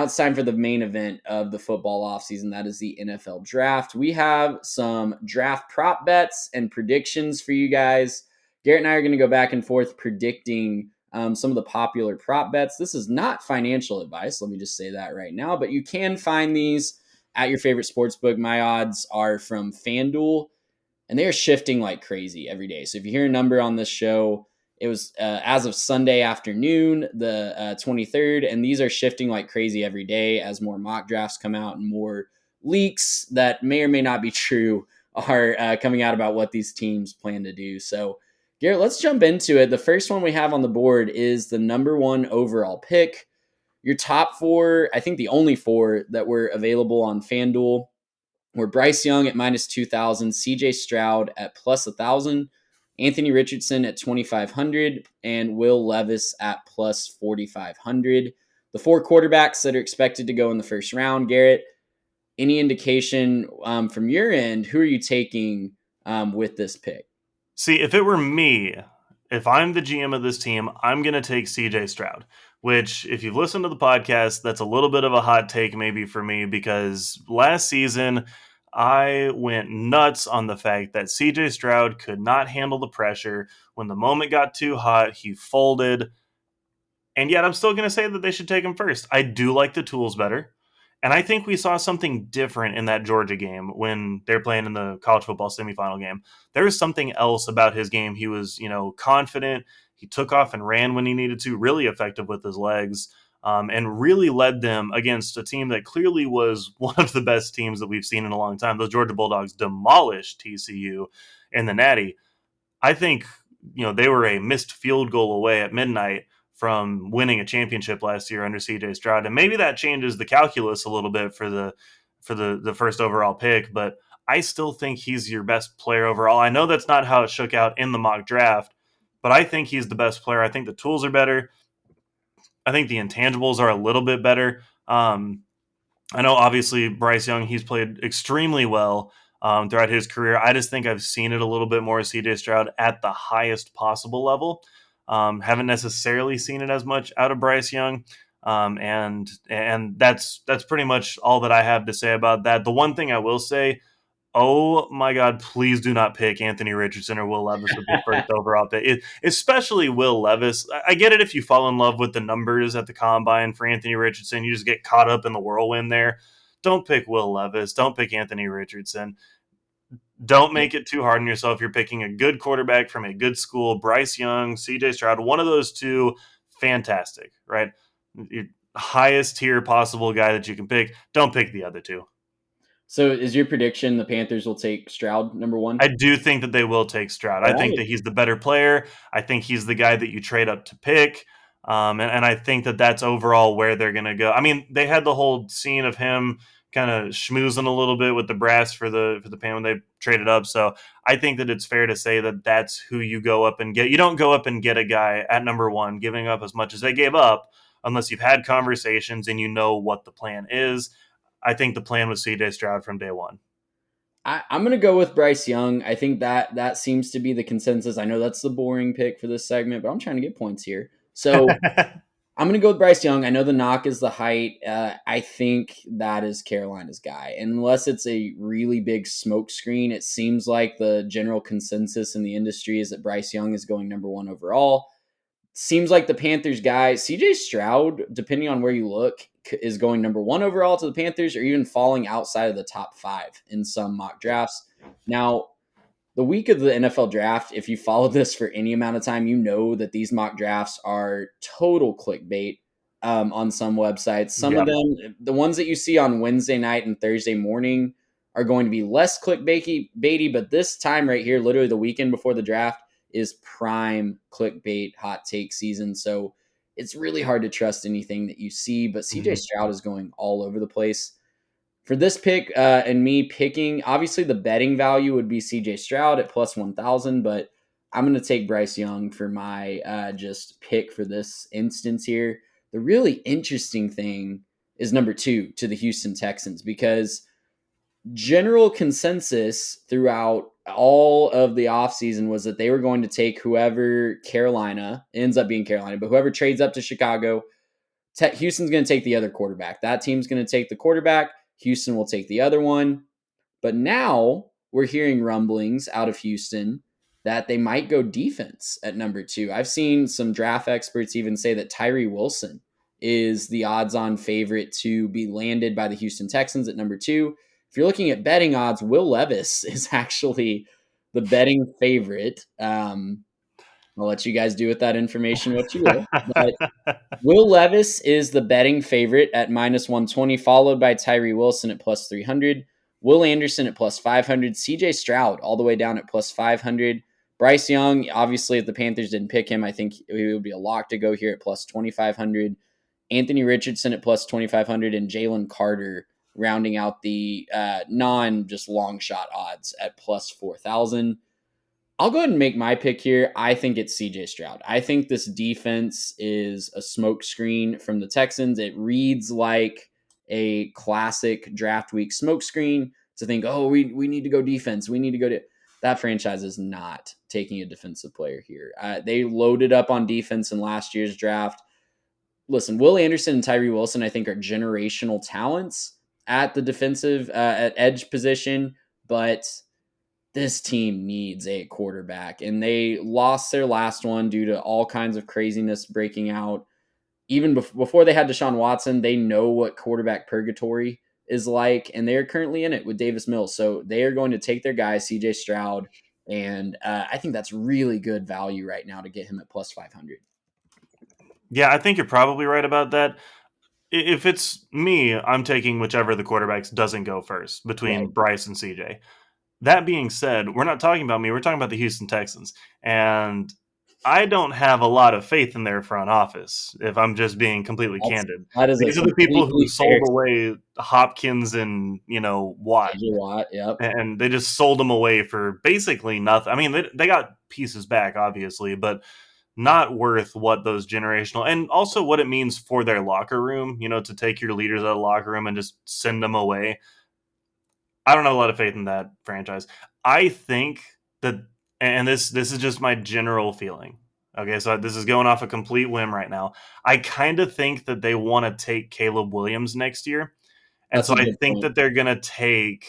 now it's time for the main event of the football offseason. That is the NFL draft. We have some draft prop bets and predictions for you guys. Garrett and I are going to go back and forth predicting some of the popular prop bets. This is not financial advice. Let me just say that right now. But you can find these at your favorite sports book. My odds are from FanDuel, and they are shifting like crazy every day. So if you hear a number on this show, it was as of Sunday afternoon, the 23rd, and these are shifting like crazy every day as more mock drafts come out and more leaks that may or may not be true are coming out about what these teams plan to do. So, Garrett, let's jump into it. The first one we have on the board is the number one overall pick. Your top four, I think the only four that were available on FanDuel were Bryce Young at minus 2,000, CJ Stroud at plus 1,000, Anthony Richardson at 2,500, and Will Levis at plus 4,500. The four quarterbacks that are expected to go in the first round. Garrett, any indication from your end, who are you taking with this pick? See, if it were me, if I'm the GM of this team, I'm going to take CJ Stroud, which, if you've listened to the podcast, that's a little bit of a hot take maybe for me, because last season I went nuts on the fact that CJ Stroud could not handle the pressure. When the moment got too hot, he folded. And yet I'm still going to say that they should take him first. I do like the tools better. And I think we saw something different in that Georgia game when they're playing in the college football semifinal game. There was something else about his game. He was, confident. He took off and ran when he needed to, really effective with his legs, and really led them against a team that clearly was one of the best teams that we've seen in a long time. Those Georgia Bulldogs demolished TCU in the Natty. I think, they were a missed field goal away at midnight from winning a championship last year under CJ Stroud. And maybe that changes the calculus a little bit for the first overall pick, but I still think he's your best player overall. I know that's not how it shook out in the mock draft, but I think he's the best player. I think the tools are better. I think the intangibles are a little bit better. I know obviously Bryce Young, he's played extremely well throughout his career. I just think I've seen it a little bit more as CJ Stroud at the highest possible level. Haven't necessarily seen it as much out of Bryce Young. And that's pretty much all that I have to say about that. The one thing I will say, oh my God, please do not pick Anthony Richardson or Will Levis with your first overall pick, especially Will Levis. I get it if you fall in love with the numbers at the combine for Anthony Richardson, you just get caught up in the whirlwind there. Don't pick Will Levis. Don't pick Anthony Richardson. Don't make it too hard on yourself. You're picking a good quarterback from a good school, Bryce Young, CJ Stroud, one of those two, fantastic, right? Your highest tier possible guy that you can pick. Don't pick the other two. So is your prediction the Panthers will take Stroud number one? I do think that they will take Stroud. I think that he's the better player. I think he's the guy that you trade up to pick. And I think that that's overall where they're going to go. I mean, they had the whole scene of him kind of schmoozing a little bit with the brass for the pan when they traded up. So I think that it's fair to say that that's who you go up and get. You don't go up and get a guy at number one, giving up as much as they gave up, unless you've had conversations and you know what the plan is. I think the plan was CJ Stroud from day one. I'm going to go with Bryce Young. I think that seems to be the consensus. I know that's the boring pick for this segment, but I'm trying to get points here. So I'm going to go with Bryce Young. I know the knock is the height. I think that is Carolina's guy. And unless it's a really big smoke screen, it seems like the general consensus in the industry is that Bryce Young is going number one overall. Seems like the Panthers guy, CJ Stroud, depending on where you look, is going number one overall to the Panthers or even falling outside of the top five in some mock drafts. Now, the week of the NFL draft, if you followed this for any amount of time, you know that these mock drafts are total clickbait on some websites. Some of them, the ones that you see on Wednesday night and Thursday morning, are going to be less clickbaity, but this time right here, literally the weekend before the draft, is prime clickbait hot take season. So it's really hard to trust anything that you see, but CJ Stroud is going all over the place. For this pick and me picking, obviously the betting value would be CJ Stroud at plus 1,000, but I'm going to take Bryce Young for my just pick for this instance here. The really interesting thing is number two to the Houston Texans, because general consensus throughout all of the offseason was that they were going to take whoever Carolina ends up being Carolina, but whoever trades up to Chicago, Houston's going to take the other quarterback. That team's going to take the quarterback. Houston will take the other one. But now we're hearing rumblings out of Houston that they might go defense at number 2. I've seen some draft experts even say that Tyree Wilson is the odds-on favorite to be landed by the Houston Texans at number 2. If you're looking at betting odds, Will Levis is actually the betting favorite. I'll let you guys do with that information what you will. But Will Levis is the betting favorite at -120, followed by Tyree Wilson at +300, Will Anderson at +500, CJ Stroud all the way down at +500. Bryce Young, obviously, if the Panthers didn't pick him, I think it would be a lock to go here at +2,500. Anthony Richardson at +2,500, and Jalen Carter rounding out the just long shot odds at +4,000. I'll go ahead and make my pick here. I think it's CJ Stroud. I think this defense is a smokescreen from the Texans. It reads like a classic draft week smokescreen to think, oh, we need to go defense. We need to go to that franchise is not taking a defensive player here. They loaded up on defense in last year's draft. Listen, Will Anderson and Tyree Wilson, I think, are generational talents at the defensive at edge position, but this team needs a quarterback, and they lost their last one due to all kinds of craziness breaking out. Even before they had Deshaun Watson, they know what quarterback purgatory is like, and they're currently in it with Davis Mills. So they are going to take their guy, CJ Stroud, and I think that's really good value right now to get him at +500. Yeah, I think you're probably right about that. If it's me, I'm taking whichever the quarterbacks doesn't go first between Right. Bryce and CJ. That being said, we're not talking about me. We're talking about the Houston Texans. And I don't have a lot of faith in their front office, if I'm just being completely candid. That is a These are the people who completely fair sold away Hopkins and, Watt. JJ Watt. Yep. And they just sold them away for basically nothing. I mean, they got pieces back, obviously, but not worth what those generational and also what it means for their locker room, to take your leaders out of the locker room and just send them away. I don't have a lot of faith in that franchise. I think that, and this is just my general feeling. Okay, so this is going off a complete whim right now. I kind of think that they want to take Caleb Williams next year, and That's so a I good think point. that they're going to take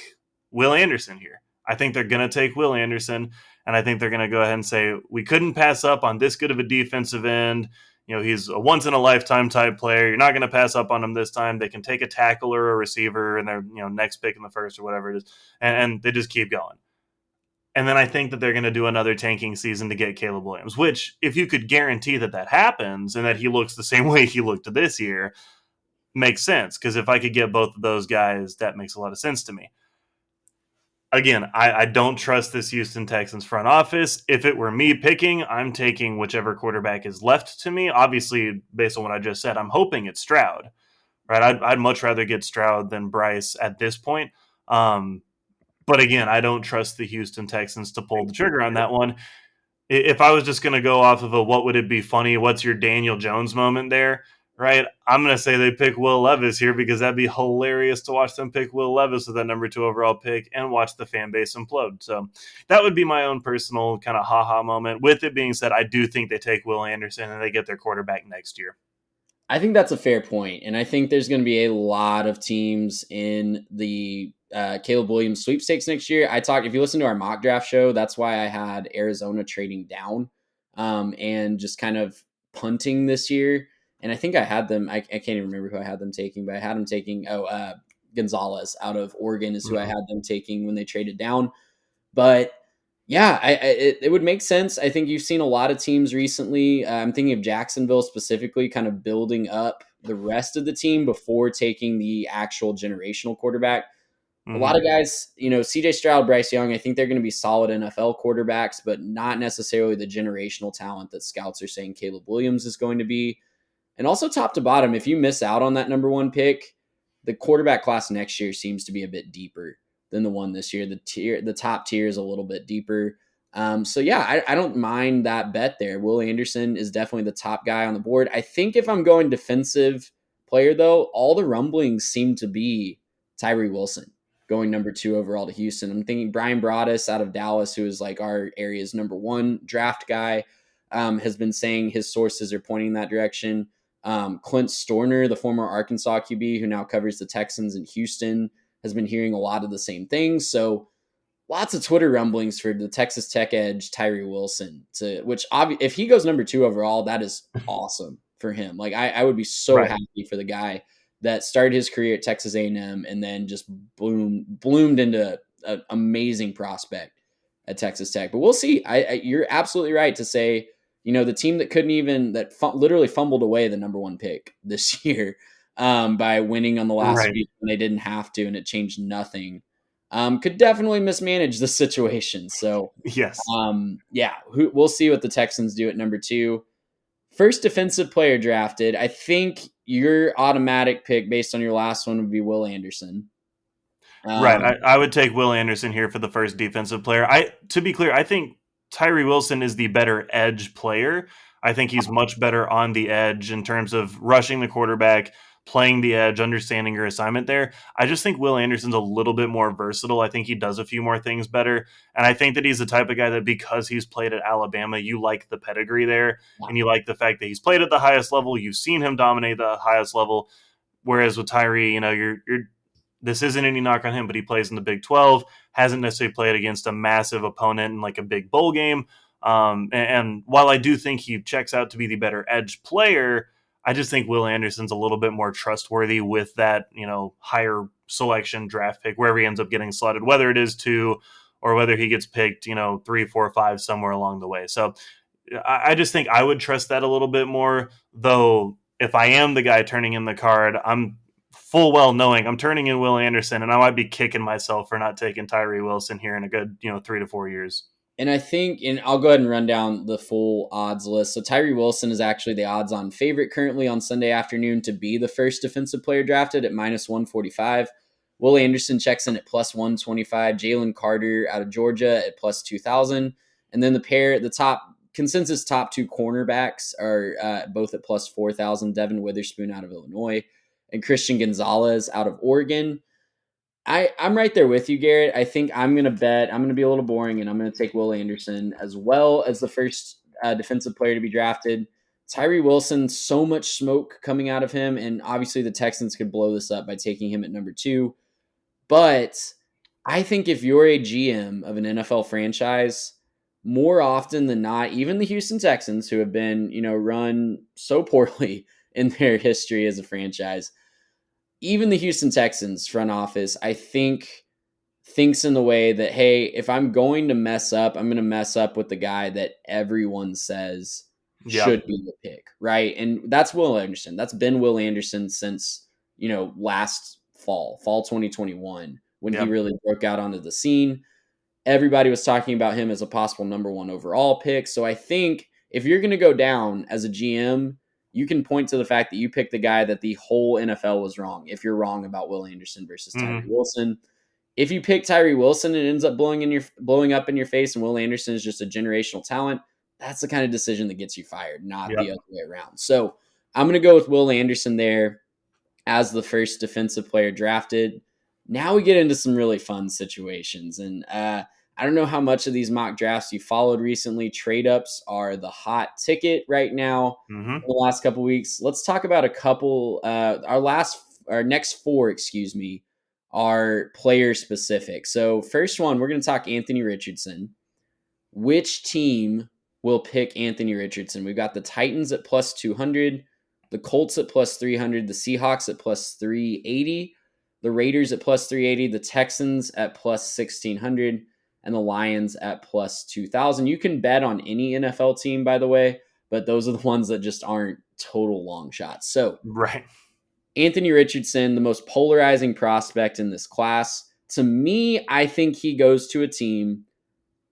Will Anderson here. I think they're going to take Will Anderson, and I think they're going to go ahead and say we couldn't pass up on this good of a defensive end. He's a once in a lifetime type player. You're not going to pass up on him this time. They can take a tackle or a receiver and their next pick in the first or whatever it is, and they just keep going. And then I think that they're going to do another tanking season to get Caleb Williams, which if you could guarantee that happens and that he looks the same way he looked this year, makes sense. Because if I could get both of those guys, that makes a lot of sense to me. Again, I don't trust this Houston Texans front office. If it were me picking, I'm taking whichever quarterback is left to me. Obviously, based on what I just said, I'm hoping it's Stroud. Right? I'd much rather get Stroud than Bryce at this point. But again, I don't trust the Houston Texans to pull the trigger on that one. If I was just going to go off of a what would it be funny, what's your Daniel Jones moment there, right? I'm going to say they pick Will Levis here because that'd be hilarious to watch them pick Will Levis with that number 2 overall pick and watch the fan base implode. So that would be my own personal kind of ha-ha moment. With it being said, I do think they take Will Anderson and they get their quarterback next year. I think that's a fair point, and I think there's going to be a lot of teams in the Caleb Williams sweepstakes next year. If you listen to our mock draft show, that's why I had Arizona trading down and just kind of punting this year. And I think I had them. I can't even remember who I had them taking, but I had them taking Gonzalez out of Oregon is who I had them taking when they traded down. But yeah, it would make sense. I think you've seen a lot of teams recently. I'm thinking of Jacksonville specifically, kind of building up the rest of the team before taking the actual generational quarterback. A lot of guys, CJ Stroud, Bryce Young, I think they're going to be solid NFL quarterbacks, but not necessarily the generational talent that scouts are saying Caleb Williams is going to be. And also top to bottom, if you miss out on that number 1 pick, the quarterback class next year seems to be a bit deeper than the one this year. The top tier is a little bit deeper. So yeah, I don't mind that bet there. Will Anderson is definitely the top guy on the board. I think if I'm going defensive player though, all the rumblings seem to be Tyree Wilson going number 2 overall to Houston. I'm thinking Brian Broaddus out of Dallas, who is like our area's number 1 draft guy, has been saying his sources are pointing in that direction. Clint Storner, the former Arkansas QB who now covers the Texans in Houston, has been hearing a lot of the same things. So lots of Twitter rumblings for the Texas Tech edge Tyree Wilson, if he goes number 2 overall, that is awesome for him. Like I would be so happy for the guy that started his career at Texas A&M and then just bloomed into an amazing prospect at Texas Tech. But we'll see. You're absolutely right to say, the team that literally fumbled away the number 1 pick this year by winning on the last week when they didn't have to, and it changed nothing. Could definitely mismanage the situation. So yes, we'll see what the Texans do at number 2. First defensive player drafted. I think your automatic pick based on your last one would be Will Anderson. Right. I would take Will Anderson here for the first defensive player. To be clear, I think Tyree Wilson is the better edge player. I think he's much better on the edge in terms of rushing the quarterback, playing the edge, understanding your assignment there. I just think Will Anderson's a little bit more versatile. I think he does a few more things better. And I think that he's the type of guy that because he's played at Alabama, you like the pedigree there. And you like the fact that he's played at the highest level. You've seen him dominate the highest level. Whereas with Tyree, you're this isn't any knock on him, but he plays in the Big 12, hasn't necessarily played against a massive opponent in like a big bowl game. And while I do think he checks out to be the better edge player, I just think Will Anderson's a little bit more trustworthy with that, higher selection draft pick, wherever he ends up getting slotted, whether it is 2 or whether he gets picked, 3, 4, 5, somewhere along the way. So I just think I would trust that a little bit more, though. If I am the guy turning in the card, I'm full well knowing I'm turning in Will Anderson, and I might be kicking myself for not taking Tyree Wilson here in a good 3 to 4 years. And I think, and I'll go ahead and run down the full odds list. So Tyree Wilson is actually the odds-on favorite currently on Sunday afternoon to be the first defensive player drafted at -145. Will Anderson checks in at +125. Jalen Carter out of Georgia at +2,000. And then the consensus top 2 cornerbacks are both at +4,000. Devin Witherspoon out of Illinois and Christian Gonzalez out of Oregon. I'm right there with you, Garrett. I think I'm going to bet. I'm going to be a little boring, and I'm going to take Will Anderson as well as the first defensive player to be drafted. Tyree Wilson, so much smoke coming out of him, and obviously the Texans could blow this up by taking him at number 2. But I think if you're a GM of an NFL franchise, more often than not, even the Houston Texans, who have been, run so poorly in their history as a franchise, even the Houston Texans front office, I think, thinks in the way that, hey, if I'm going to mess up, I'm going to mess up with the guy that everyone says should be the pick, right? And that's Will Anderson. That's been Will Anderson since, last fall 2021, when he really broke out onto the scene. Everybody was talking about him as a possible number 1 overall pick. So I think if you're going to go down as a GM, you can point to the fact that you picked the guy that the whole NFL was wrong. If you're wrong about Will Anderson versus Tyree Wilson, if you pick Tyree Wilson and it ends up blowing up in your face, and Will Anderson is just a generational talent, that's the kind of decision that gets you fired, not the other way around. So I'm going to go with Will Anderson there as the first defensive player drafted. Now we get into some really fun situations, and I don't know how much of these mock drafts you followed recently. Trade ups are the hot ticket right now in the last couple weeks. Let's talk about a couple. Our next 4, are player specific. So first one, we're going to talk Anthony Richardson. Which team will pick Anthony Richardson? We've got the Titans at +200, the Colts at +300, the Seahawks at +380, the Raiders at +380, the Texans at +1600. And the Lions at +2,000. You can bet on any NFL team, by the way, but those are the ones that just aren't total long shots. So, Anthony Richardson, the most polarizing prospect in this class. To me, I think he goes to a team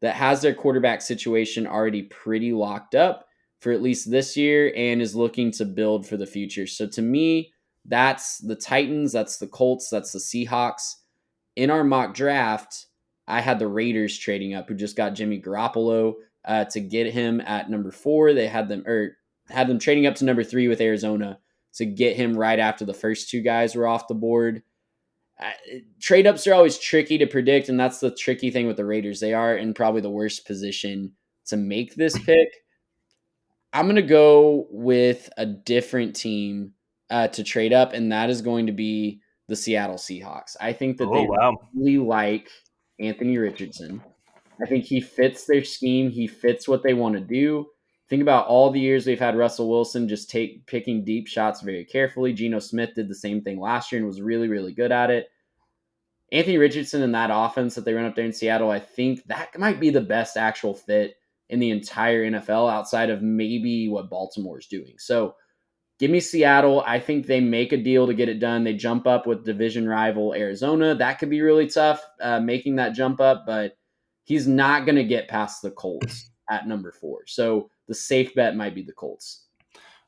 that has their quarterback situation already pretty locked up for at least this year and is looking to build for the future. So to me, that's the Titans, that's the Colts, that's the Seahawks. In our mock draft, I had the Raiders trading up, who just got Jimmy Garoppolo to get him at number 4. They had them trading up to number 3 with Arizona to get him right after the first 2 guys were off the board. Trade ups are always tricky to predict, and that's the tricky thing with the Raiders. They are in probably the worst position to make this pick. I'm going to go with a different team to trade up, and that is going to be the Seattle Seahawks. I think that Oh, they wow. really like Anthony Richardson. I think he fits their scheme. He fits what they want to do. Think about all the years they've had Russell Wilson just picking deep shots very carefully. Geno Smith did the same thing last year and was really, really good at it. Anthony Richardson and that offense that they run up there in Seattle, I think that might be the best actual fit in the entire NFL outside of maybe what Baltimore is doing. So give me Seattle. I think they make a deal to get it done. They jump up with division rival Arizona. That could be really tough, making that jump up, but he's not going to get past the Colts at number 4. So the safe bet might be the Colts.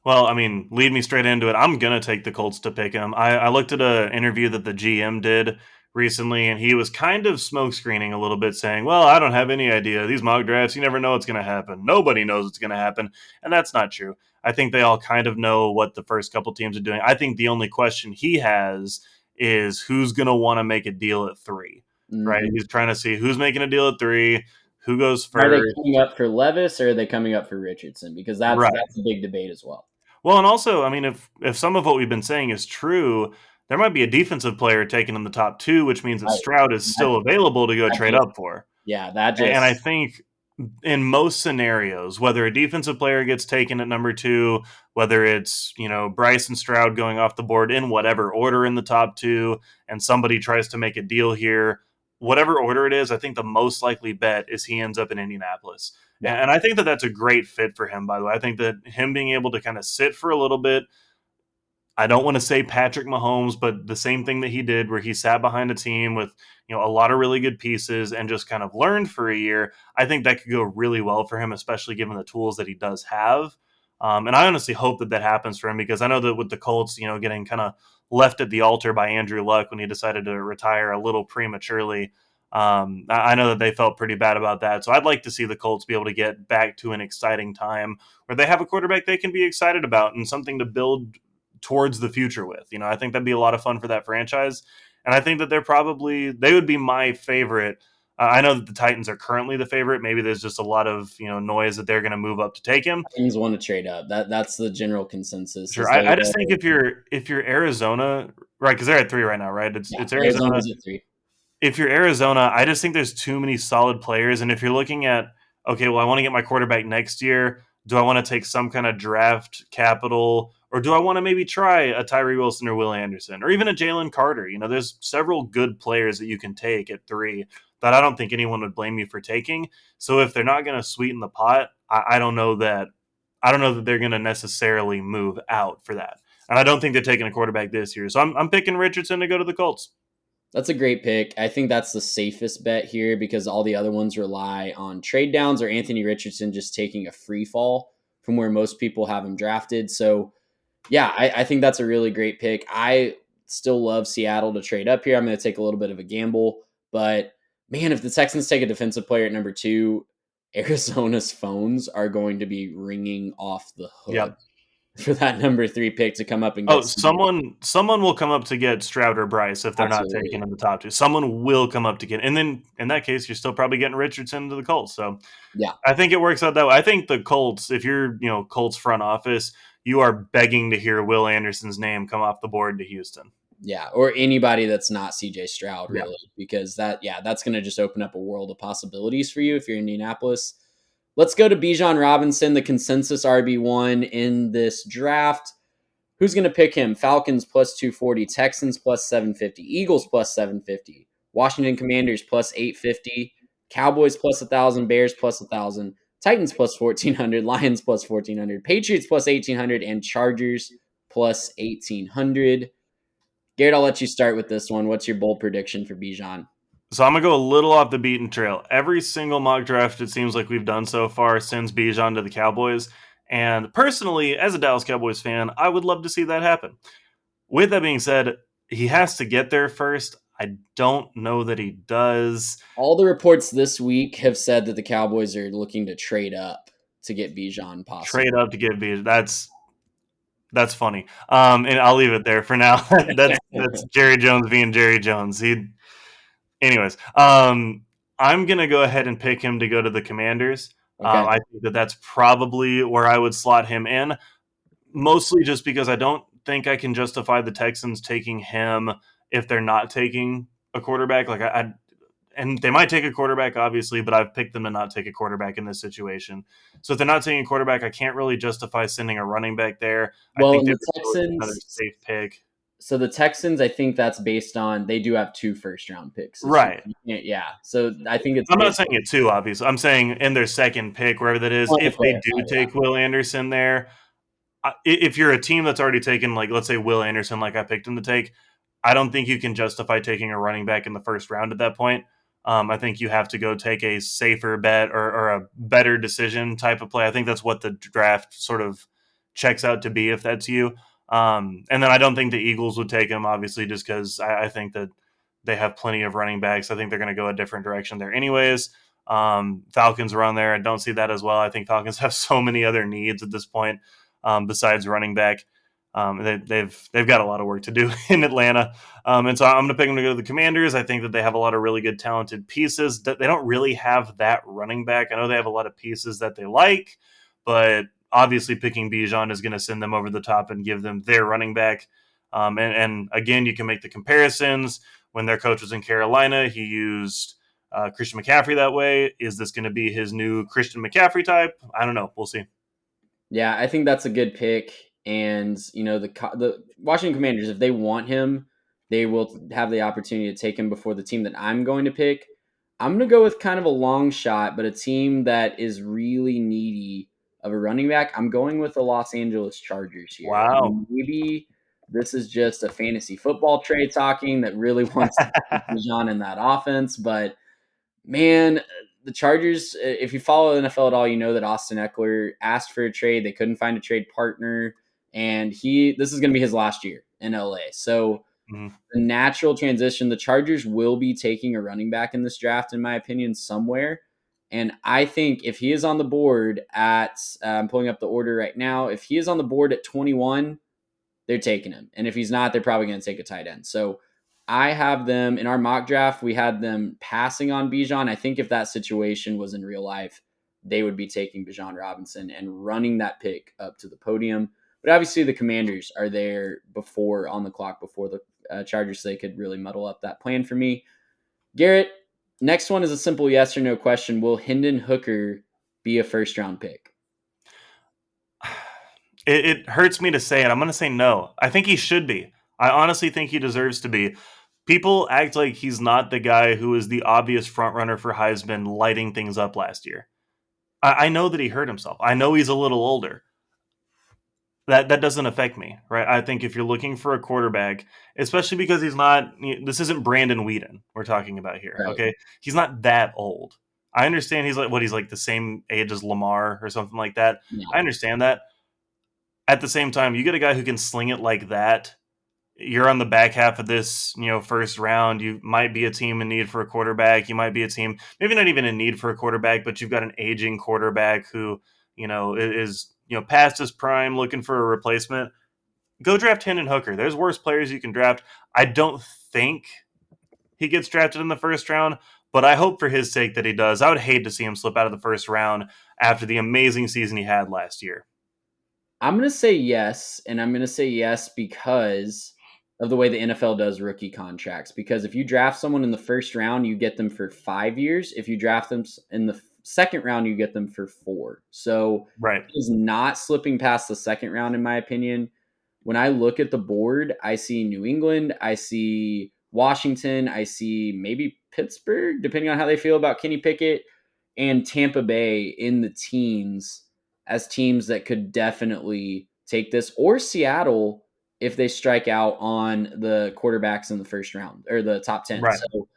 Well, I mean, lead me straight into it. I'm going to take the Colts to pick him. I looked at an interview that the GM did recently, and he was kind of smoke screening a little bit, saying, well, I don't have any idea. These mock drafts, you never know what's going to happen. Nobody knows what's going to happen. And that's not true. I think they all kind of know what the first couple teams are doing. I think the only question he has is who's going to want to make a deal at 3, right? Mm-hmm. He's trying to see who's making a deal at 3, who goes Are they first. coming up for Levis or are they coming up for Richardson? Because that's Right. that's a big debate as well. Well, and also, I mean, if some of what we've been saying is true, there might be a defensive player taken in the top 2, which means that Right. Stroud is still available to go trade up for. Yeah, that And I just think in most scenarios, whether a defensive player gets taken at number 2, whether it's, Bryson Stroud going off the board in whatever order in the top 2, and somebody tries to make a deal here, whatever order it is, I think the most likely bet is he ends up in Indianapolis. yeah. And I think that that's a great fit for him, by the way. I think that him being able to kind of sit for a little bit, I don't want to say Patrick Mahomes, but the same thing that he did where he sat behind a team with, a lot of really good pieces and just kind of learned for a year. I think that could go really well for him, especially given the tools that he does have. And I honestly hope that that happens for him because I know that with the Colts, getting kind of left at the altar by Andrew Luck when he decided to retire a little prematurely, I know that they felt pretty bad about that. So I'd like to see the Colts be able to get back to an exciting time where they have a quarterback they can be excited about and something to build towards the future with. I think that'd be a lot of fun for that franchise. And I think that they would be my favorite. I know that the Titans are currently the favorite. Maybe there's just a lot of, noise that they're going to move up to take him. Teams want to trade up. That's the general consensus. Sure. I just think if you're Arizona, right, because they're at 3 right now, right? It's Arizona. Arizona's at 3. If you're Arizona, I just think there's too many solid players. And if you're looking at, okay, well, I want to get my quarterback next year. Do I want to take some kind of draft capital, or do I want to maybe try a Tyree Wilson or Will Anderson, or even a Jalen Carter? There's several good players that you can take at 3 that I don't think anyone would blame you for taking. So if they're not going to sweeten the pot, I don't know that they're going to necessarily move out for that. And I don't think they're taking a quarterback this year. So I'm picking Richardson to go to the Colts. That's a great pick. I think that's the safest bet here because all the other ones rely on trade downs or Anthony Richardson just taking a free fall from where most people have him drafted. So, yeah, I think that's a really great pick. I still love Seattle to trade up here. I'm going to take a little bit of a gamble. But, man, if the Texans take a defensive player at number 2, Arizona's phones are going to be ringing off the hook. Yep. For that number 3 pick to come up and get someone will come up to get Stroud or Bryce if they're Absolutely. not taken in the top 2. Someone will come up to get, and then in that case, you're still probably getting Richardson to the Colts. So yeah, I think it works out that way. I think the Colts, if you're Colts front office, you are begging to hear Will Anderson's name come off the board to Houston. Yeah, or anybody that's not CJ Stroud, really, because that's going to just open up a world of possibilities for you if you're Indianapolis. Let's go to Bijan Robinson, the consensus RB1 in this draft. Who's going to pick him? Falcons plus 240, Texans plus 750, Eagles plus 750, Washington Commanders plus 850, Cowboys plus 1,000, Bears plus 1,000, Titans plus 1,400, Lions plus 1,400, Patriots plus 1,800, and Chargers plus 1,800. Garrett, I'll let you start with this one. What's your bold prediction for Bijan? So I'm going to go a little off the beaten trail. Every single mock draft it seems like we've done so far sends Bijan to the Cowboys. And personally, as a Dallas Cowboys fan, I would love to see that happen. With that being said, he has to get there first. I don't know that he does. All the reports this week have said that the Cowboys are looking to trade up to get Bijan possibly. Trade up to get Bijan. That's funny. And I'll leave it there for now. that's Jerry Jones being Jerry Jones. Anyways, I'm going to go ahead and pick him to go to the Commanders. Okay. I think that that's probably where I would slot him in, mostly just because I don't think I can justify the Texans taking him if they're not taking a quarterback. Like and they might take a quarterback, obviously, but I've picked them to not take a quarterback in this situation. So if they're not taking a quarterback, I can't really justify sending a running back there. I Well, think and they the would go with another Texans, safe pick. so the Texans, I think that's based on they do have 2 first-round picks this year. Right. You can't, yeah. So I think it's I'm not based saying it too, obviously. I'm saying in their second pick, wherever that is, on to if they clarify. do Yeah. take Will Anderson there, if you're a team that's already taken, like, let's say Will Anderson, like I picked him to take, I don't think you can justify taking a running back in the first round at that point. I think you have to go take a safer bet or a better decision type of play. I think that's what the draft sort of checks out to be if that's you. And then I don't think the Eagles would take him, obviously, just because I think that they have plenty of running backs. I think they're going to go a different direction there, anyways. Falcons are on there. I don't see that as well. I think Falcons have so many other needs at this point besides running back. They've got a lot of work to do in Atlanta, and so I'm going to pick them to go to the Commanders. I think that they have a lot of really good, talented pieces. They don't really have that running back. I know they have a lot of pieces that they like, but obviously picking Bijan is going to send them over the top and give them their running back. And again, you can make the comparisons. When their coach was in Carolina, he used Christian McCaffrey that way. Is this going to be his new Christian McCaffrey type? I don't know. We'll see. Yeah, I think that's a good pick. And the Washington Commanders, if they want him, they will have the opportunity to take him before the team that I'm going to pick. I'm going to go with kind of a long shot, but a team that is really needy of a running back. I'm going with the Los Angeles Chargers here. Wow. And maybe this is just a fantasy football trade talking that really wants to keep Bijan in that offense, but man, the Chargers, if you follow the NFL at all, you know that Austin Eckler asked for a trade. They couldn't find a trade partner. And this is going to be his last year in LA. So Mhm. the natural transition, the Chargers will be taking a running back in this draft, in my opinion, somewhere. And I think if he is on the board I'm pulling up the order right now. If he is on the board at 21, they're taking him. And if he's not, they're probably going to take a tight end. So I have them in our mock draft. We had them passing on Bijan. I think if that situation was in real life, they would be taking Bijan Robinson and running that pick up to the podium. But obviously, the Commanders are there on the clock before the Chargers, so they could really muddle up that plan for me. Garrett, next one is a simple yes or no question. Will Hendon Hooker be a first round pick? It hurts me to say it. I'm going to say no. I think he should be. I honestly think he deserves to be. People act like he's not the guy who is the obvious front runner for Heisman, lighting things up last year. I know that he hurt himself. I know he's a little older. That doesn't affect me, right? I think if you're looking for a quarterback, especially because he's not, this isn't Brandon Whedon we're talking about here, Right. okay? He's not that old. I understand he's like the same age as Lamar or something like that. Yeah. I understand that. At the same time, you get a guy who can sling it like that. You're on the back half of this, first round. You might be a team in need for a quarterback. You might be a team, maybe not even in need for a quarterback, but you've got an aging quarterback who, is past his prime, looking for a replacement. Go draft Hendon Hooker. There's worse players you can draft. I don't think he gets drafted in the first round, but I hope for his sake that he does. I would hate to see him slip out of the first round after the amazing season he had last year. I'm going to say yes, and I'm going to say yes because of the way the NFL does rookie contracts. Because if you draft someone in the first round, you get them for 5 years. If you draft them in the second round, you get them for 4. So Right. he's not slipping past the second round, in my opinion. When I look at the board, I see New England, I see Washington, I see maybe Pittsburgh, depending on how they feel about Kenny Pickett, and Tampa Bay in the teens as teams that could definitely take this, or Seattle if they strike out on the quarterbacks in the first round or the top 10. Right. So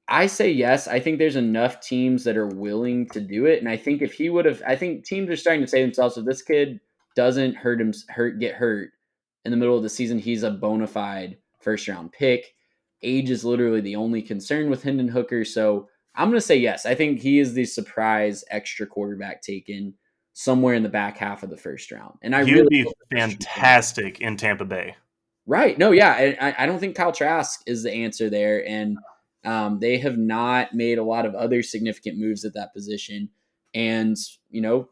I say yes. I think there's enough teams that are willing to do it. And I think if he would have, I think teams are starting to say to themselves, if this kid doesn't get hurt in the middle of the season, he's a bona fide first round pick. Age is literally the only concern with Hendon Hooker. So I'm going to say yes. I think he is the surprise extra quarterback taken somewhere in the back half of the first round. And I He really would be hope fantastic in Tampa Bay. right. No, yeah. I don't think Kyle Trask is the answer there. And they have not made a lot of other significant moves at that position. And,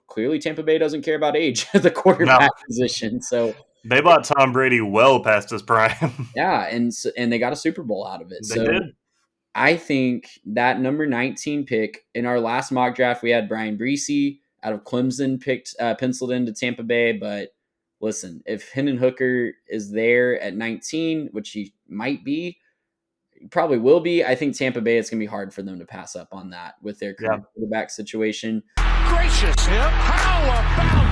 clearly Tampa Bay doesn't care about age at the quarterback position. So they bought Tom Brady well past his prime. yeah, and they got a Super Bowl out of it. They did. I think that number 19 pick in our last mock draft, we had Brian Bresee out of Clemson penciled into Tampa Bay. But listen, if Hendon Hooker is there at 19, which he might be, probably will be, I think Tampa Bay, it's going to be hard for them to pass up on that with their current quarterback situation. Gracious him. How about